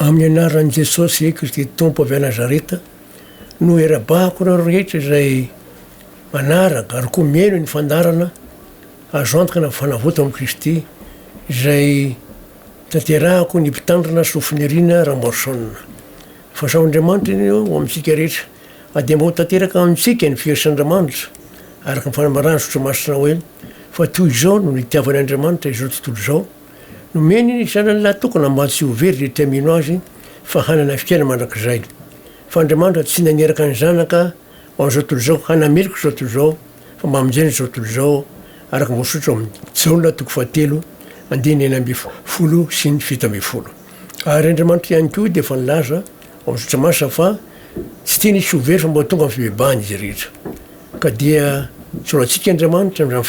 Amin'ny anaran'i Jesosy Kristy Tompo avy a Nazareta no era-bako reo rehetra izay manaraka ary koa mieno ny fandarana azo antoka na fanavoto amin'i Kristy izay tanterahako ny mpitandrina sofinirina Ramborsona. Fahasahoandriamanitra iny eo amintsika rehetra dia mba ho tanteraka amintsika ny fieritsan'Andriamanitra araka ny fanambarana sotromasina hoe fa toy izao no nitiavany Andriamanitra izao tontolo izao nomeny ny sanany lahy tokana mba tsy ho very rehetra mino azy fa hanana fiaina mandrakizay. Fa Andriamanitra tsy nanieraka ny zanaka ho an'izao tontolo izao hanamerika izao tontolo izao fa mba hamonjena izao tontolo izao araka voasotro amin'ny Jaona 3:10 ary Andriamanitra ihany koa dia efa nilaza ao amin'ny sotromasina fa tsy tiany hisy ho very fa mba tonga amin'ny fibebahany izy rehetra. Ka dia soratsika Andriamanitra amin'izany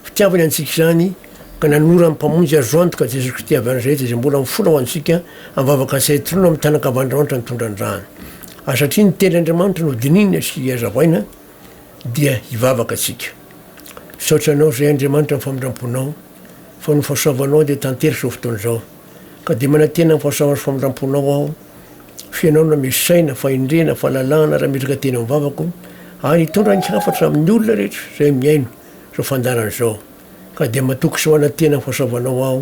fitiavany antsika izany ka nanora amin'ny mpamonjy azo antoka Jesosy Kristy avy Nazareta izay mbola mifola ho antsika amivavaka sy ahitrono amin'ny tanakavan'Andriamanitra nitondran-drano. Satria ny tenin'Andriamanitra no dinihina sy hazavaina dia hivavaka atsika. Misaotra anao izay Andriamanitra amin'ny famindramponao fa no fahasoavanao dia tanteraka izao fotoana izao. Ka dia manantena amin'ny fahasoavana sy famindramponao aho fianao na mesaina fahendrena fahalalahana raha metraka teny amin'ny vavako ary hitondra ny hafatra amin'ny olona rehetra izay miaino izao fandarana izao. Ka dia matoky sy ho anantena amin'ny fahasoavanao aho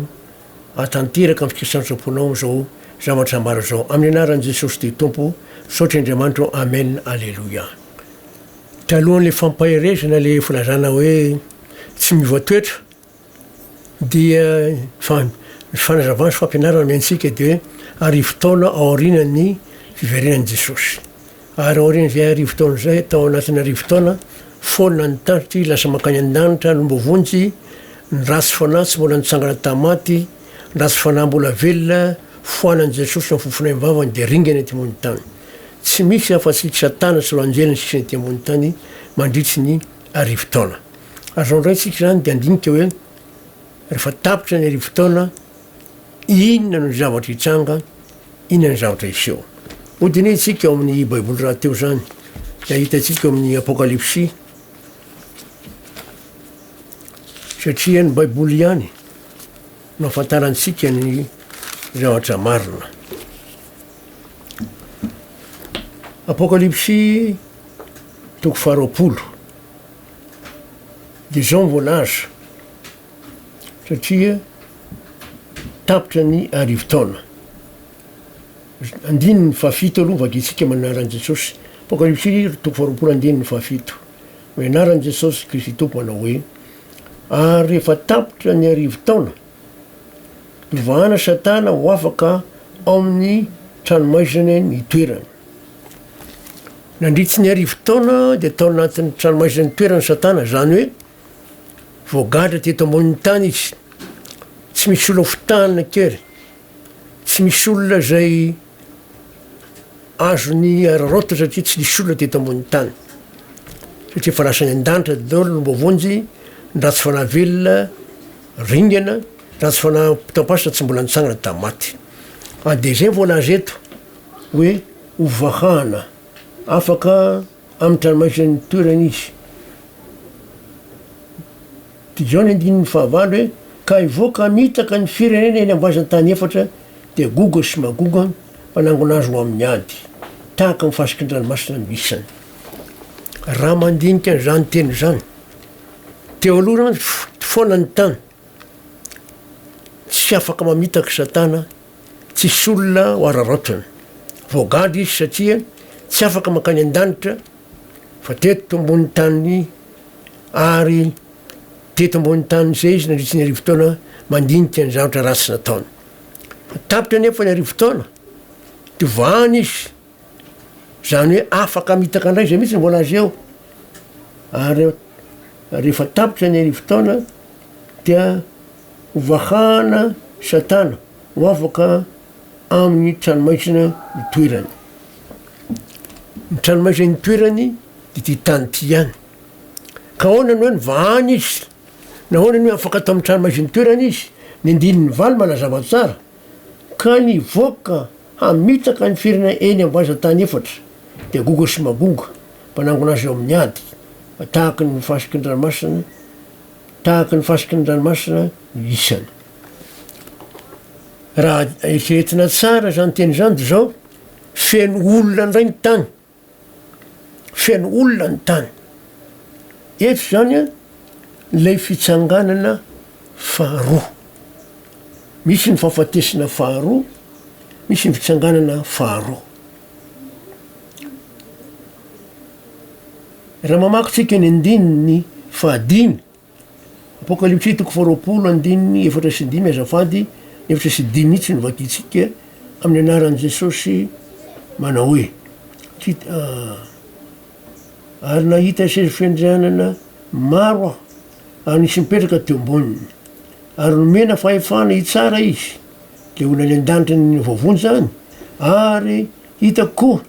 atanteraka amin'ny fikirisan'ny-tsamponao izao zavatra ambara izao amin'ny anaran'i Jesosy dia Tompo misaotra Andriamanitra. Amen. Alleluia. Talohan'ilay fampaherezana ilay filazana hoe tsy miova toetra dia fanazavana sy fampianarana miantsika dia hoe arivo-taona aorianan'ny fiverenan'i Jesosy. Ary aorian'izay arivo-taona izay tao anatin'ny arivo-taona foana ny tantry lasa makany an-danitra no mbo vonjy ny ratsy fanahy tsy mbola nitsangana tamaty ny ratsy fanahy mbola velona foanan'i Jesosy amin'ny fofona mivavany dia ringana ety ambony tany. Tsy misy afa-tsy Satana sy loanjeliny sisiny ety ambony tany mandritry ny arivo-taona. Azao indray tsika izany dia andinika hoe rehefa tapitra ny arivo-taona inona no zavatra hitranga, inona ny zavatra hiseho. Hodiny itsika ao amin'ny baiboly raha teo zany dia hitantsika ao amin'ny Apokalipsy satria ny baiboly ihany no ahafantarantsika ny zavatra marina. Apokalipsy 20 dia izao mivolaza satria tapitra ny arivo-taona. Andininy fahafito aloha vakitsika manaran'i Jesosy. Apokalipsy 20 andininy fahafito. Manaran'i Jesosy Kristy Tompo manao hoe ary rehefa tapitra ny arivo-taona tovahana Satana ho afaka ao amin'ny tranomaizana ny toerany. Nandritsy ny arivo-taona dia tao anatin'ny tranomaizana ny toerany Satana, zany hoe voagadra teto ambonin'ny tany izy. Tsy misy olona fotahana kery, tsy misy olona izay azony ararota satria tsy misy olona teto ambonin'ny tany. Satria fa lasa ny an-danitra daholo no mbo vonjy ny ratsy fanahy velona ringana, ratsy fanahy mpitapasitra tsy mbola nitsangana tamaty. Dia izay voalaza eto hoe hovahana afaka amin'ny tranomaizan'ny toerany izy. Dia izao ny andininy fahavalo hoe ka hivoaka mitaka ny firenena eny amboazan'ny tany efatra dia goga sy magoga mpanangona azy ho amin'ny ady tahaka mifasiky ny ranomasina no isany. Raha mandinika izany teny izany teo aloha zany foana ny tany tsy afaka mamitaka Satana, tsisy olona ho araraotana, voagadra izy satria tsy afaka makany an-danitra fa teto ambony tany ary teto ambony tany izay izy nandritsy ny arivo-taona mandinika ny zavatra ratsy nataony. Fa tapitra nefa ny arivo-taona tovahana izy, zany hoe afaka mitaka indray zay mihitsy ny voalaza eo. Ary rehefa tapitra ny arivo-taona dia hovahana Satana ho afaka amin'ny tranomaizana ny toerany. Ny tranomaizana ny toerany dia ty tany ty ihany. Ka ahoana ny hoe nivahana izy, na ahoana ny hoe afaka atao amin'ny tranomaizana ny toerany izy, ny andininy valo manazava tsara ka nivoaka hamitaka ny firenena eny amboazan-tany efatra dia goga sy magoga mpanangona azy eo amin'ny ady tahaka ny mifasiky ny ranomasina, tahaka ny fasiky ny ranomasina no isany. raha eritreretina tsara zany teny zany de zao feno olona ndray ny tany feno olona ny tany eto zany a lay fitsanganana faharoa misy ny fahafatesina faharoa misy ny fitsanganana faharoa raha mamakytsika ny andininy fahadimy apokalypsy toko faharoapolo andininy efatra sy dimy azafady efatra sy dimy mihitsy novakitsika amin'ny anaran'i Jesosy manao hoe ary nahita sezy fiandrianana maro aho ary nisy mipetraka teo amboniny ary nomena fahefana hitsara izy le olona ny an-danitra ny vavony zany ary hita koa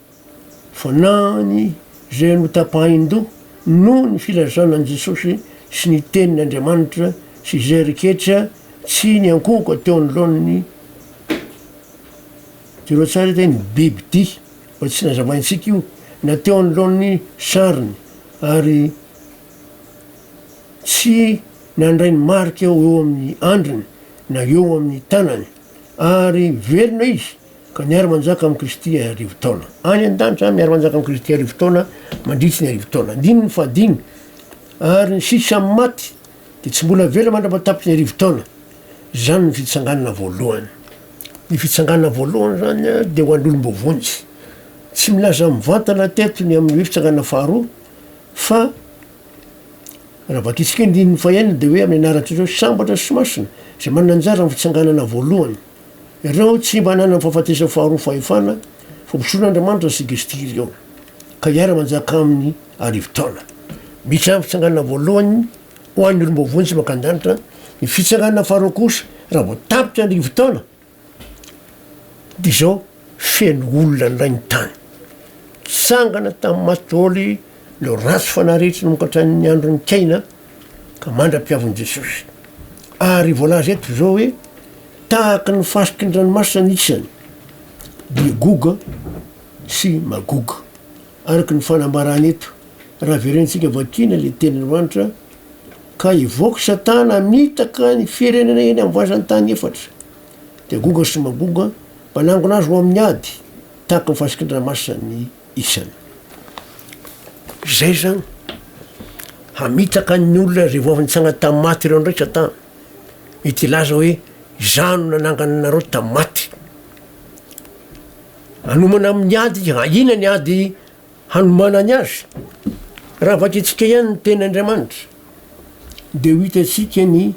fanany zay notapahin-doha noho ny filazanan'i Jesosy sy ny tenin'Andriamanitra sy zay reketra tsy ny ankoko teo anoloan'ny jereo tsara teny biby ty fa tsy nazavaintsika io na teo anoloan'ny sariny ary tsy nandray ny marika eo amin'ny andriny na eo amin'ny tanany ary velona izy ka niary manjaka amin'ny Kristy arivo taona any an-danitra miary manjaka amin'ny Kristy arivo taona mandritsy ny arivo taona andininy fahadimy ary ny sisa amin'ny maty de tsy mbola vela mandrapatapitsy ny arivo taona zany ny fitsanganana voalohany ny fitsanganana voalohany zany de ho an'olom-bovonjy tsy milaza mivantana tetony amin'ny hoe fitsanganana faharoa fa raha vakitsika indininy fahaenina de hoe amin'ny anarantsika zao sambatra sy masina zay manana anjara amin'ny fitsanganana voalohany ireo tsy mba hanana fahafatesa faharoa fahefana fampisoan'Andriamanitra sy Kristy ireo ka hiara manjaka amin'ny arivo taona misy amin'ny fitsanganana voalohany ho an'ny olom-bovony sy makan-danitra ny fitsanganana faharoa kosa raha vo tapitra arivo taona de zao feno olona ndray ny tany tsangana tamin'ny matôly leo ratsy fanarehetra nomokatran'ny andro ny kaina ka mandra-piavon'i Jesosy ary voalaza eto zao hoe tahaka ny fasiky ny ranomasina isany de goga sy magoga araky ny fanambarany eto raha verentsika vakina le tenin'Andriamanitra ka ivoaka Satana mitaka ny firenena eny amin'ny voazan'ny tany efatra de goga sy magoga mpanangona azy ho amin'ny ady tahaka ny fasiky ny ranomasina ny isany zay zany hamitaka ny olona zay voavy-nitsanga tamin'ny maty ireo ndray Satana mety laza hoe zano nanangana anareo tamin'ny maty hanomana amin'ny ady ina ny ady hanomana ny azy raha vakitsika ihany ny tenin'Andriamanitra de ho hitatsika ny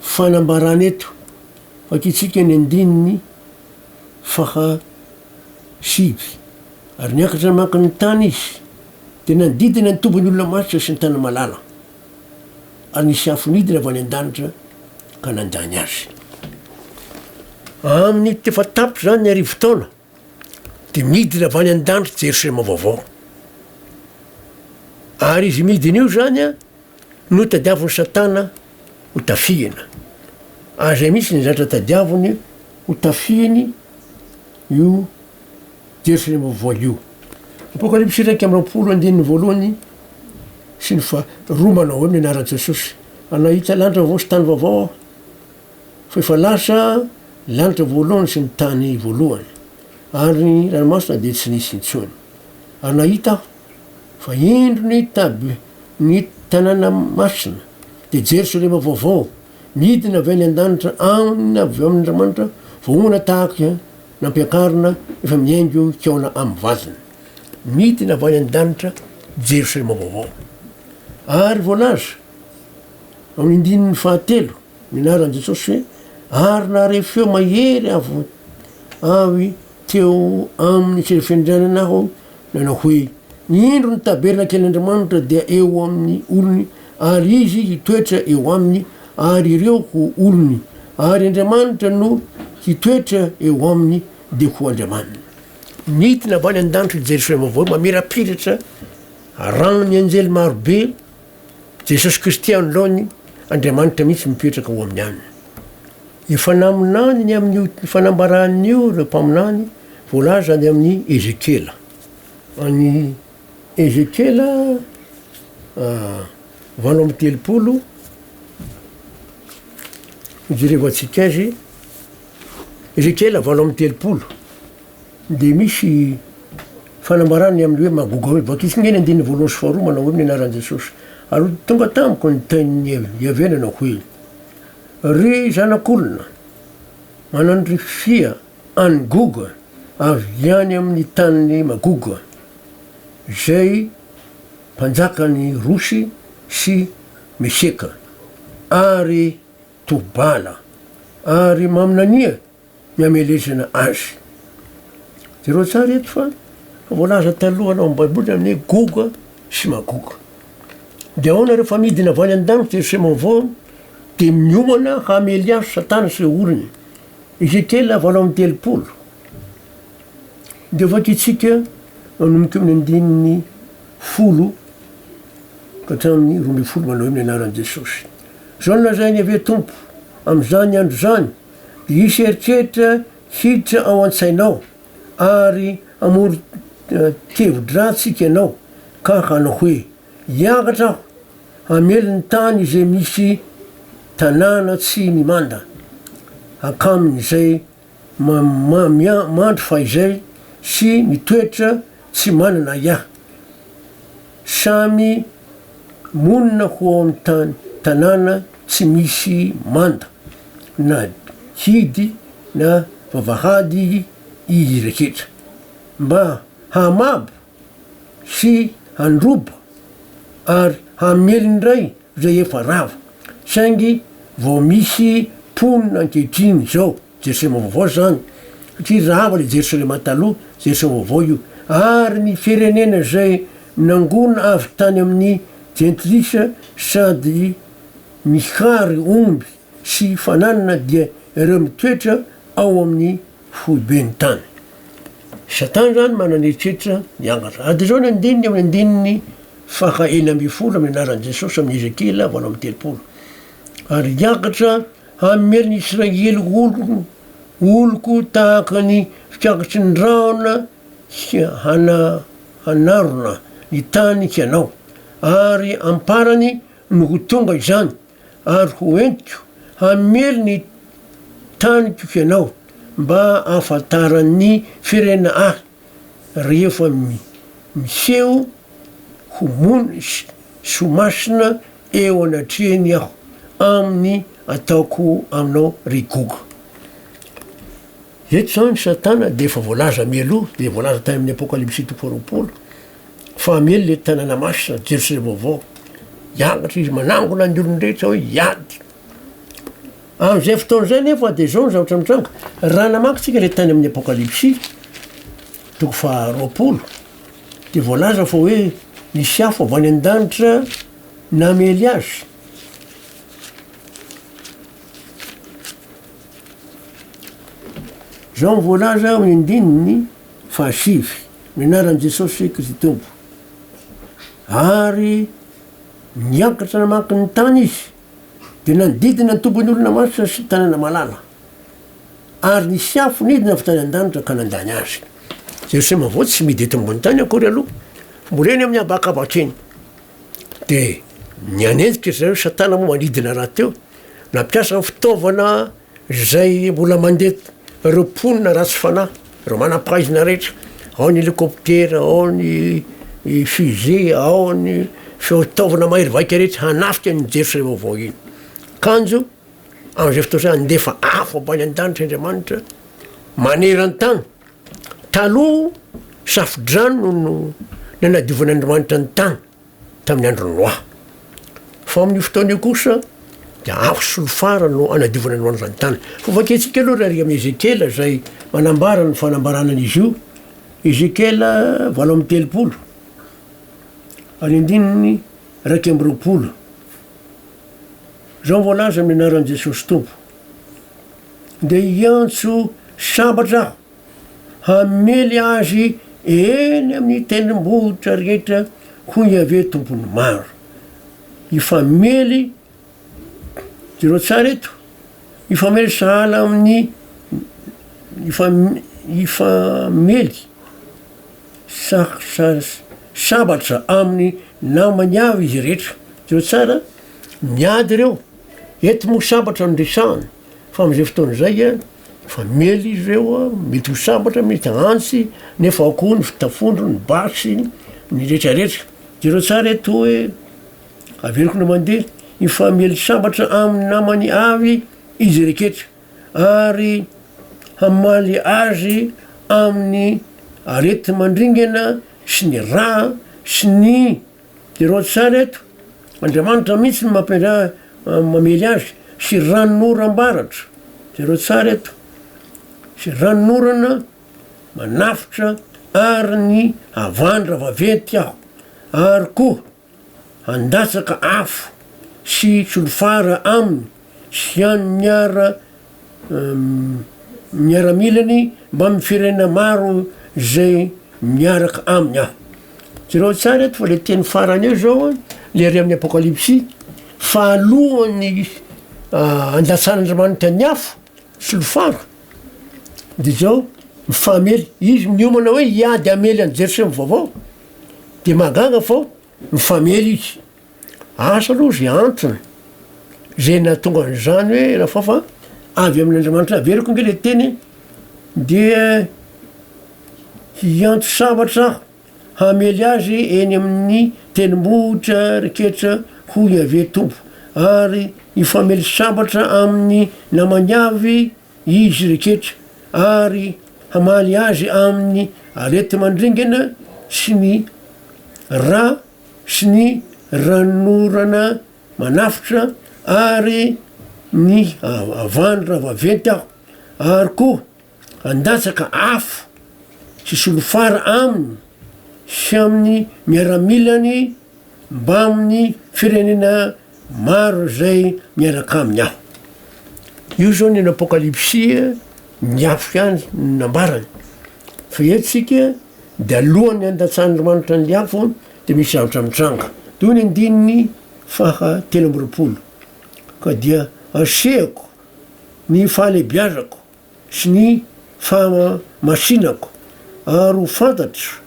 fanambarany eto vakitsika ny andininy fahasivy ary niakatra maka ny tany izy de nandidina ny tombony olona masitra sy ny tany malala ary nisy afonidina avy any an-danitra ka nandany azy amin'ny tefa tapitra zany ny arivo taona de midina avy any an-danitra Jerosalema vaovao ary izy midina io zany a no tadiavony Satana ho tafihina ary zay misy ny zatra tadiavony ho tafihiny io Jerosalema vaovao io apokalypsy raiky amby roapolo andininy voalohany sy ny faharoa manao hoe amin'ny anaran'i Jesosy anahita lanitra vaovao sy tany vaovao aho fa efa lasa lanitra voalohany sy ny tany voalohany ary ny ranomasina de tsy nisy intsony ary nahita aho fa indro ny taby ny tanàna masina de Jerosalema vaovao midina avy any an-danitra aminy avy amin'Andriamanitra vohona tahaka nampiakarina efa miaingo kaona amin'ny vadiny midina avy any an-danitra Jerosalema vaovao ary voalaza amin'ny indininy fahatelo minaran'i Jesosy hoe ary nahare feo mahery avy teo amin'ny sezy fiandrianana aho nanao hoe indro ny taberina ken'Andriamanitra dia eo amin'ny olony ary izy hitoetra eo aminy ary ireo ho olony ary Andriamanitra no hitoetra eo aminy de ho Andriamanina midina avy any an-danitra Jerosalema vaovao mamirapiratra rano ny anjely marobe Jesosy Kristy anoloany Andriamanitra mihitsy mipetraka ho amin'ny aniny efa naminany ny amin'ny fanambaran'io reo mpaminany voalaza any amin'ny Ezekela any Ezekela valo amby telopolo jereva atsika azy Ezekela 8:30 de misy fanambarany amin'ny hoe magoga hoe vakitsingeny andiny voalohany sy faharoa manao hoe amin'ny anaran'i Jesosy ary tonga tamiko ny tainy iavenana hoe ry zanak'olona manandry fia any goga avy any amin'ny tany magoga zay mpanjakany Rosy sy Meseka ary Tobala ary maminania miamelezana azy. Zereo tsara eto fa voalaza taloha anao am'baiboly amin'ny hoe goga sy magoga. De ahoana rehefa midina avy any an-danitra Jerisema avao de miomana hamely azo Satana sy oriny. Ezekela 8:30 de vakitsika manomboka amin'ny andininy 10 ka hatramin'ny 12 manao hoe amin'ny anaran'i Jesosy. Zao no lazainy ave Tompo am'izany andro zany de hisy eritreritra hiditra ao an-tsainao ary amory tevin-dratsika ianao ka hanao hoe hiakatra aho hamely ny tany izay misy tanàna tsy mimanda akamin'izay mandro fahizay sy mitoetra tsy manana iaho samy monina ho ao amin'ny tanàna tsy misy manda na hidy na vavahady i rehetra mba hamabo sy handroba ary hamely ndray zay efa rava saingy vao misy ponina ankehitriny zao Jerisema vaovao zany satria rava le Jerosalema taloha Jerisema vaovao io ary ny firenena zay nangona avy tany amin'ny jentilisa sady mihary omby sy fananana dia ireo mitoetra ao amin'ny foibeny tany. Satana zany mananeritreritra niangatra. Ady zao ny andininy amin'ny andininy 4 amin'ny anaran'i Jesosy amin'ny Ezekela 8:30 ary hiakatra hamely ny Israely oloko tahaka ny fikakatry ny raona hanarona ny tany hianao ary amparany no ho tonga izany ary ho entiko hamely ny tanyko hianao mba ahafantaran'ny firena ahy rehefa miseho ho mony sy ho masina eo anatrehany aho amin'ny ataoko aminao rigoga. Eto zany Satana de efa voalaza mialoha de voalaza tany amin'ny Apokalipsy 20 fa mely le tanàna masina Jerosalema vaovao hiakatra izy manangona ny olon-drehetra hoe hiady. Am'izay fotoan'izay nefa de zao ny zavatra mitranga raha namakytsika le tany amin'ny Apokalipsy 20 de voalaza fa hoe nisy afo avy any an-danitra namely azy. Zao ny voalaza amin'ny andininy 7 ny anaran'i Jesosy Kristy Tompo ary niakatra namaky ny tany izy de nanodidina ny tombon'olona masina sy tanàna malala ary nisy afo nidina avy tany an-danitra ka nandany azy. Jerisema avao tsy midy eto ambony tany akory aloha mbola eny amin'ny abakabatra eny de nianenjika zareo Satana moa manidina raha teo nampiasa fitaovana zay mbola mandeha reo ponina ratsy fanahy reo manam-pahaizana rehetra ao ny hélicoptera ao ny fusée ao ny fitaovana mahery vaika rehetra hanafika ny Jerosalema vaovao iny kanjo am'izay fotoa andefa afo ambany an-danitra Andriamanitra maneran-tany taloha safidrano no nanadiovan'Andriamanitra ny tany tamin'ny andro Noa fa amin'ny fotoana kosa de afo solofara no anadiovan'Andriamanitra ny tany. Fa vaketsika aloha raha ry amin'ny Ezekela zay manambara ny fanambarana an'izy io. Ezekela 8:30 ary andininy 1:20 zao voalaza amin'ny anaran'i Jesosy Tompo de hiantso sambatra aho hamely azy eny amin'ny tendrombohitra rehetra ho iave tompony maro ifamely zereo tsara eto ifamely sahala amin'ny ifamely sabatra amin'ny namany avy izy rehetra zereo tsara miady reo eto mo sabatra nodresahany fa am'izay fotoana zay a fa mely izy reo mety ho sambatra mety antsy nefa akoho ny fitafondro ny basy ny rehetrarehetra zereo tsara eto hoe averiko no mandeha ifamely sambatra amin'ny namany avy izy reketra ary hamaly azy amin'ny arety mandringana sy ny raha sy ny zereo tsara eto andriamanitra mihitsy ny mampira mamely azy sy ranonoram-baratra zereo tsara eto sy ranonorana manafitra ary ny avandra vaventy aho ary koa andatsaka afo sy solofara aminy sy any miaramilany mba mifirena maro zay miaraka aminy aho zereo tsara eto fa le teny farany eo zao le ary amin'ny apokalypsy fahalohany andatsan'andriamanitra ny afo solofara de zao mifamely izy miomana hoe hiady amely any jerisemy vaovao de mahagaga fao mifamely izy asa aloha zay antony zay natonga an'izany hoe raha fa avy amin'andriamanitra averiko nge le teny de hianto sabatra hamely azy eny amin'ny tenimbohitra reketra ho iave tompo ary ifamely sambatra amin'ny namany avy izy reketra ary hamaly azy amin'ny arety mandringana sy ny ra sy ny ranonorana manafitra ary ny avandra vaventy aho ary koa andatsaka afo sy solofara aminy sy amin'ny miaramilany mba amin'ny firenena maro zay miaraka aminy aho io zao ny apokalypsia ny afo any nambarany fa etsika de alohany andatsan'andriamanitra ny afo de misy zavatra mitranga toy ny andininy faha telo ambiroapolo ka dia asehako ny fahalebiazako sy ny fahamasinako ary ho fantatro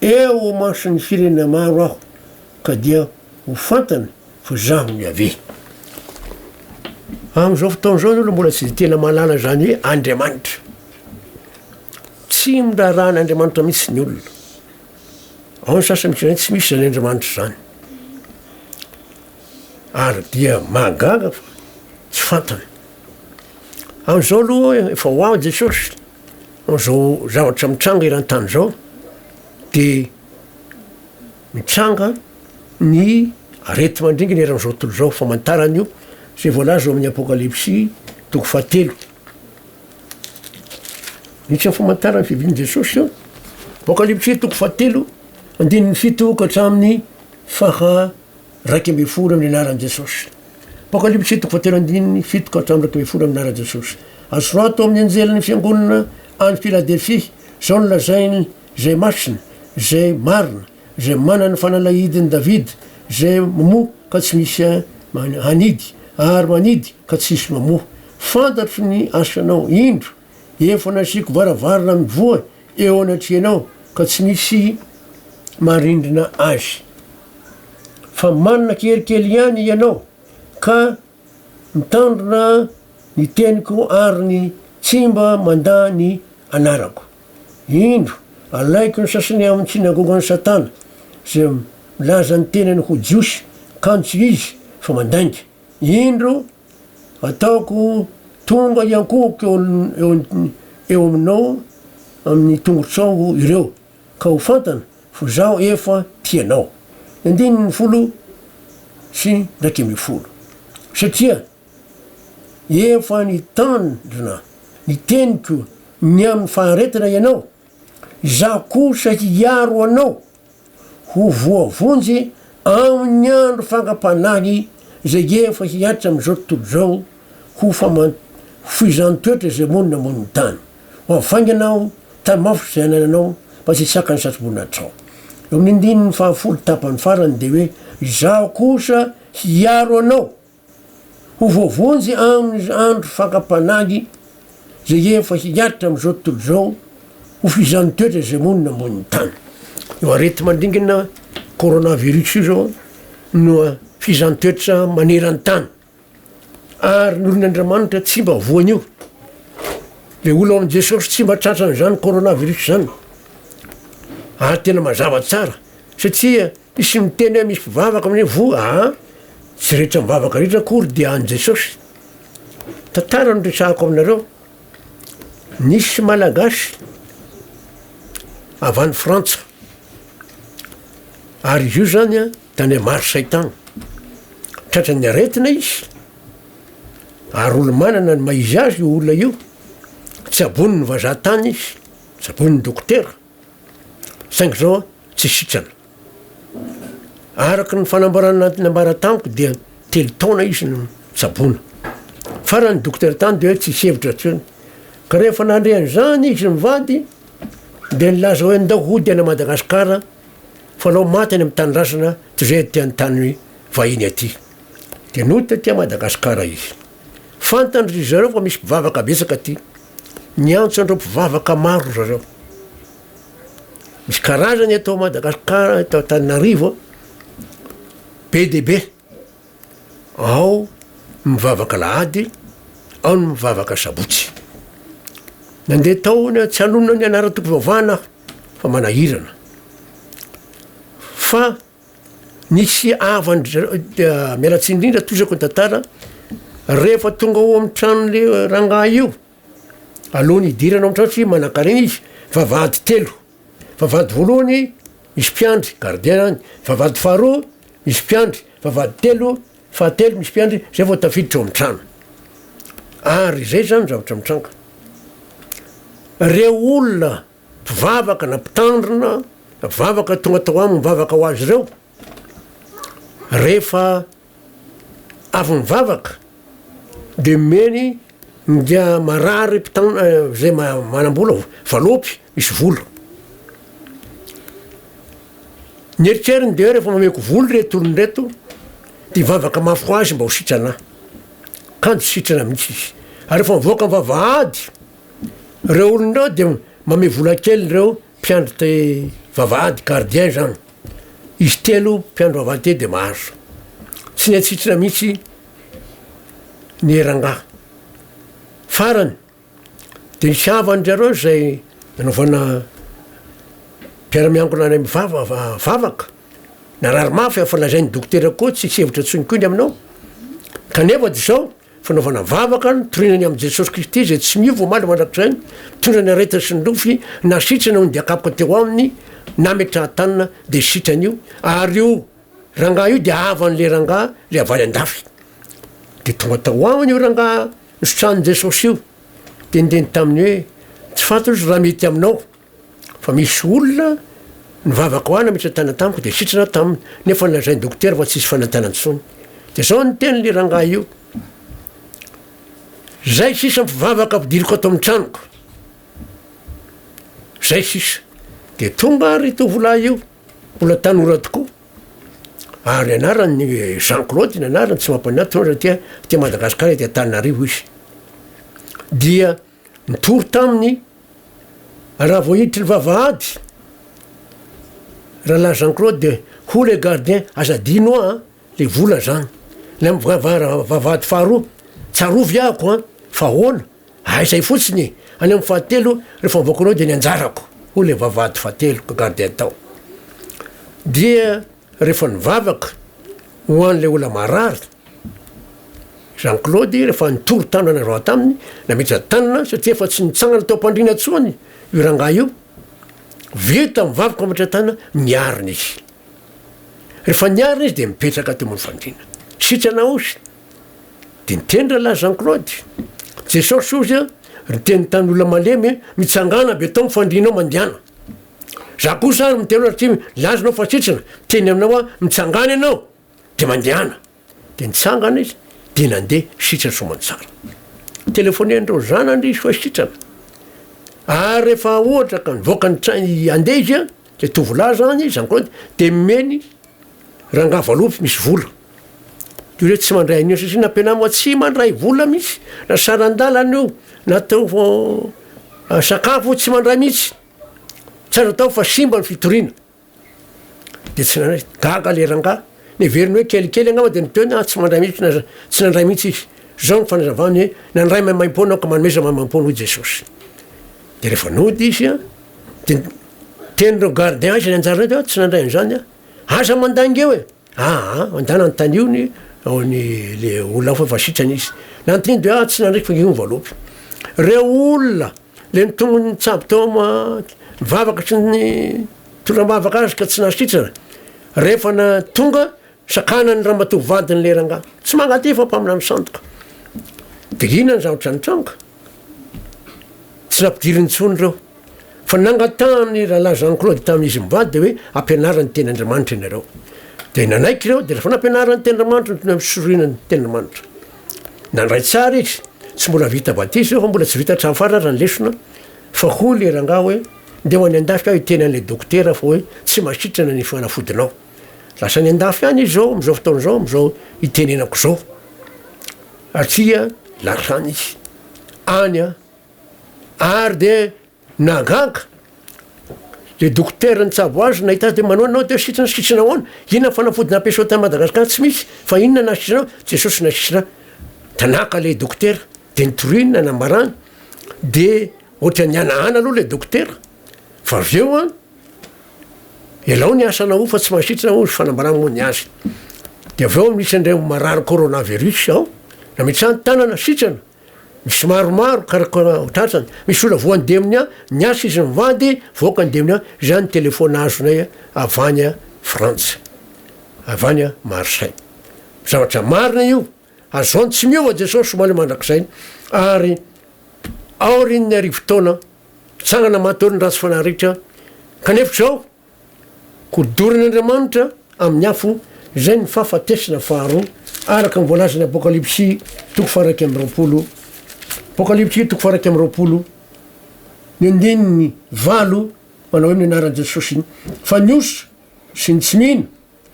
eo mason'ny firenena maro aho ka dia ho fantany fa zaho ny ave am'izao fotaon'izao zao mbola tsy tena malala zany hoe andriamanitra tsy miraharahan'andriamanitra mihitsy ny olona ao ny sasa misy zany tsy misy zany andriamanitra zany ary dia mahagaga fa tsy fantany am'izao aloha efa ho ao jesosy am'izao zavatra mitranga iran-tany zao de mitranga ny arety mandringana eran'izao tolo zao famantarany io zay voalaza amin'ny apokalypsy toko fahatelo misy amin'ny famantarany fiviany jesosy io apokalypsy toko fahatelo andininy fito ka hatramin'ny faha raiky amby folo amin'ny anaran'i jesosy apokalypsy toko fahatelo andininy fito ka hatramin'ny raiky amby folo amin'ny anaran'i jesosy asorato amin'ny anjelan'ny fiangonana any Philadelphie zao ny lazainy zay masina zay marina zay manana fanalahidiny David zay mamoa ka tsy misy hanidy ary manidy ka tsisy mamoa fantatro ny asanao indro efa nasiko varavarana mivoa eo anatrehanao ka tsy misy marindrina azy fa manana kelikely ihany ianao ka mitandrina ny teniko ary ny tsimba manda ny anarako indro alaiko ny sasany amin'ny sinagogany satana zay milaza ny tenany ho jiosy kantsy izy fa mandainga indro ataoko tonga iankoko eo aminao amin'ny tongotrao ireo ka ho fantana fa zaho efa tianao andininy folo sy raiky amby folo satria efa ny tandrina ny teniko ny amin'ny faharetina ianao za kosa hiaro anao ho voavonjy amin'ny andro fankapanahy zay efa hiatra am'izao tontolo zao ho fizantoetra zay monina ambony tany ho avaingy anao tany mafo zay anananao mba tsy tsakany satrobonatrao eo amin'ny andininy fahafolo tapany farany de hoe zaho kosa hiaro anao ho voavonjy amin'ny andro fankapanahy zay efa hiatra am'izao tontolo zao ho fizantoetra zay monina ambony tany eo arety mandringana coronavirus io zao no fizantoetra manerany tany ary n'olon'andriamanitra tsy mba voany io le olo am' jesosy tsy mba tratrany zany coronavirus zany ary tena mazava tsara satria isy miteny hoe misy mpivavaka amin'iny vo tsy rehetra mivavaka rehetra kory dia any jesosy tantara no resahako aminareo nisy malagasy avy any frantsa ary izy io zany a tany maro saitana tratrany aretina izy ary olo manana ny maizy azy io olona io tsy abony ny vazaha-tany izy tsy abony ny dokotera saingy zao tsy sitrana araky ny fanamboarana nambara tamiko dia telo taona izy no sabona farany dokotera tany de hoe tsy hevitra tsony ka rehefa nandreany zany izy mivady de nilaza hoe ndao hody any Madagasikara fa lao maty any amy tany rasana toy zay tiany tany vahiny aty de nota tia Madagasikara izy fantany ry zareo fa misy mpivavaka betsaka aty niantso andreo mpivavaka maro zareo misy karazany atao Madagasikara atao Tananarivo be de be ao mivavaka lahady ao ny mivavaka sabotsy nandeha taona tsy anonona ny anara-tompovavana fa manahirana fa nisy avany mialatsy indrindra tozako ny tantara rehefa tonga ao amin'ny tranon'le rangahy io alohany hidirana ao amin'ny trano tsy manan-kareny izy vavahady telo vavahady voalohany misy mpiandry gardien any vavahady faharoa misy mpiandry vavahady telo fahatelo misy mpiandry zay vao tafiditra ao amin'ny trano ary zay zany zavatra mitranga reo olona mpivavaka na mpitandrina na mpivavaka tonga tao aminy mivavaka ho azy reo rehefa avy mivavaka de meny dia marary zay manam-bola valopy misy vola ny eritseriny de hoe rehefa mameko voly reto olony reto de vavaka mafy ho azy mba ho sitrana kanjo sitrana mihitsy izy ary rehefa mivoaka mivavahady reo olony reo de mame vola kely reo mpiandry te vavahady gardien zany izy telo mpiandro vavahady te de mahazo tsy ny atsitrana mihitsy ny rangaha farany de nisy havandrareo zay nanaovana mpiaramiangona any mivavaka narary mafy afa lazainy dokotera koa tsy hevitra tsony koa iny aminao kanefa de zao fanaovana vavaka torinany am' Jesosy Kristy zay tsy miovo maly mandrak'izany mitondra ny aretina sy ny lofy na sitrana ho ny diakapoka teo aminy na metraha-tanina de sitran'io ary io rangaha io de avan'le rangaha le avaly andafy de tonga tao aminy io rangaha nisotrany Jesosy io de ndeny taminy hoe tsy fantatro raha mety aminao fa misy olona nivavaka ho ana metra-tana tamiko de sitrana taminy nefa nilazainy dokotera fa tsisy fanantanantsony de zao ny tenyle rangaha io zay sisa mpivavaka ampidiriko ato amin'ny tranoko zay sisa de tonga ry tovolahy io mbola tanora tokoa ary anarany Jean Claude ny anarany tsy mampanina tonga tia Madagasikara tia Tananarivo izy dia nitory taminy raha vo hiditry ny vavahady raha la Jean Claude de ho le gardien azadino a le vola zany le vavahady faharoa tsarovy ahako fa hoana zay fotsiny any amy fahatelo rehefa mivoaka anao de ny anjarako ho le vavahady fahatelo ka gardien tao dia rehefa nivavaka ho an'le ola marary Jean Claude rehefa nitory tanana raha taminy na mitra tanana satria efa tsy nitsangana tao ampandrina tsony io rangaha io vita mivavaka matra tanana miarina izy rehefa niarina izy de mipetraka teo amin'ny fandrina sitrana osy de nitendra la Jean Claude Jesosy ozy a riteny tan'olona malemy mitsangana be tao mifandrinao mandiana za kosa ary miteny satria lazanao fa sitrana teny aminao a mitsangana ianao de mandiana de nitsangana izy de nandeha sitra somantsara telefonendreo zanandry izy fa sitrana ary rehefa ohatra ka nivoaka andeha izy a de tovolahy zany Jean Claude de meny rangaha valopy misy vola io re tsy mandray an'io satria nampianamo tsy mandray vola mihitsy na sarandalana io natao sakafo tsy mandray mihitsy tsara tao fa simba ny fitoriana de tsy nanray gaga le rangaha neveriny hoe kelikely angamba de niteny tsy mandray mihitsy tsy nandray mihitsy izy zao ny fanazavany hoe nandray maimaimpona ka manomeza maimaimpona ho jesosy de rehefa nody izy a de tenyreo gardien izy ny anjara rety tsy nandray an'izany a aza mandangeo e andana ny taniony aony le olona fa sitrany izy nantiny de tsy nandraiky fangehony valopy reo olona le nitongo ny tsaby tao mivavaka sy ny tolambavaka azy ka tsy nasitrana rehefa na tonga sakana ny raha matovadiny le ranga tsy mangaty fa mpamina misantoka de inona ny zavatra nitranoka tsy nampidirintsony reo fa nangatany rahalahy Jean Claude tamin'izy mivady de hoe ampianarany tenyandriamanitra ianareo de nanaiky reo de rehefa nampianarany tenyandriamanitra tona misorinany tenyandriamanitra nandray tsara izy tsy mbola vita batisa io fa mbola tsy vita hatrafara raha ny lesona fa ho le ranga hoe nde ho any andafy aho iteny an'le dokotera fa hoe tsy masitrana ny fanafodinao lasa ny andafy any izy zao am'izao fotoana zao am'izao itenenako zao atria lasany izy any ary de nagaka le dokotera nitsabo azy nahita azy de manao anao de sitrana sitrana ahoana inona fanafodina ampiasao ta Madagasikara tsy misy fa inona nasitranao Jesosy nasisitra tanaka le dokotera de nitorinina nambarany de ohatra nianaana aloha le dokotera fa aveo a elao ny asana o fa tsy mahasitrana o fanambarana moa ny azy de aveo misy andray marary coronavirus ao na mitsany tanana sitrana misy maromaro karakara otratrany misy ola voandeminy a ny asa izy mivady voaka andeminy a zany telefona azonay avany a Frantsa avany a Marseille zavatra marina io azony tsy miova Jesosy somaly mandrak'izay ary aorin'ny arivotaona fitsangana mahatolony ratsy fanaritra kanefa zao kodorin'Andriamanitra amin'ny afo zay ny fahafatesina faharoa araka ny voalazany apokalipsy toko faraky amby roapolo apokalipsy toko faraky amby roapolo ny andininy valo manao hoe mianaran'i Jesosy iny fa ny oso sy ny tsy mihina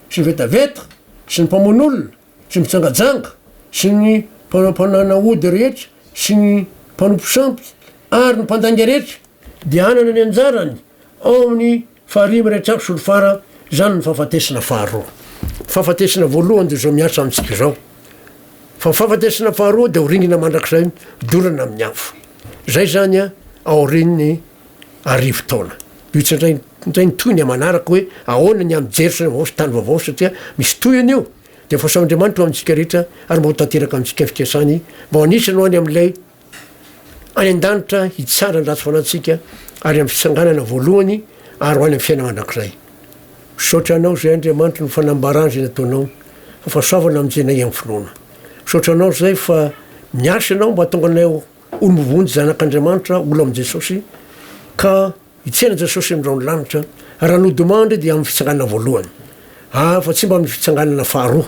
sy ny vetaveta sy ny mpamon'olona sy ny mitsangajanga sy ny mpanana ody rehetra sy ny mpanompo sampy ary ny mpandangy rehetra de anana ny anjarany ao amin'ny faharimy rehetrako solo fara zany ny fahafatesina faharoa fahafatesina voalohany de zao miasa amintsika zao fa fahafatesina faharoa de horinina mandrak'izay dorana amin'ny afo zay zany a aorin'ny arivo taona io ndray nitoyny manaraka hoe ahoana ny am'jery sy vaosy tany vaovao satria misy toyany io de fahasoandriamanitra amintsika rehetra ary mba ho tanteraka amintsika fikasany mba anisany ho any am'lay any an-danitra hitsara ny ratsy fanatsika ary amin'ny fisanganana voalohany ary ho any amin'ny fiaina mandrak'izay misaotra anao zay Andriamanitra ny fanambarany zay nataonao fa fahasoavana amin'izay amin'ny finoana misaotra anao zay fa miasa anao mba hatonga anay olo mivonjy zanak'Andriamanitra olo amin'i Jesosy ka hitsena Jesosy amin'izao ny lanitra raha nodimandry dia amin'ny fitsanganana voalohany fa tsy mba amin'ny fitsanganana faharoa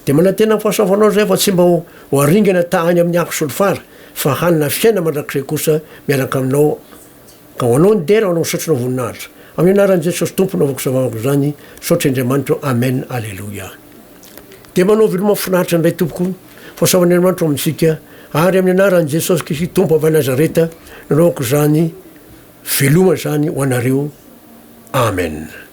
de manantena fahasoavanao zay fa tsy mba ho aringana tahany amin'ny afo solofara fa hanina fiaina mandrak'izay kosa miaraka aminao ka ho anao ny dera ho anao misaotranao voninahitra amin'ny anaran'i Jesosy tompona avako zavavako zany saotra Andriamanitra amen alleluia de manao viloma finaritra ndray tompoko fahasoavan'Andriamanitra amintsika ary amin'ny anaran'i Jesosy Kristy tompo avy Nazareta nanaovako zany veloma zany ho anareo amen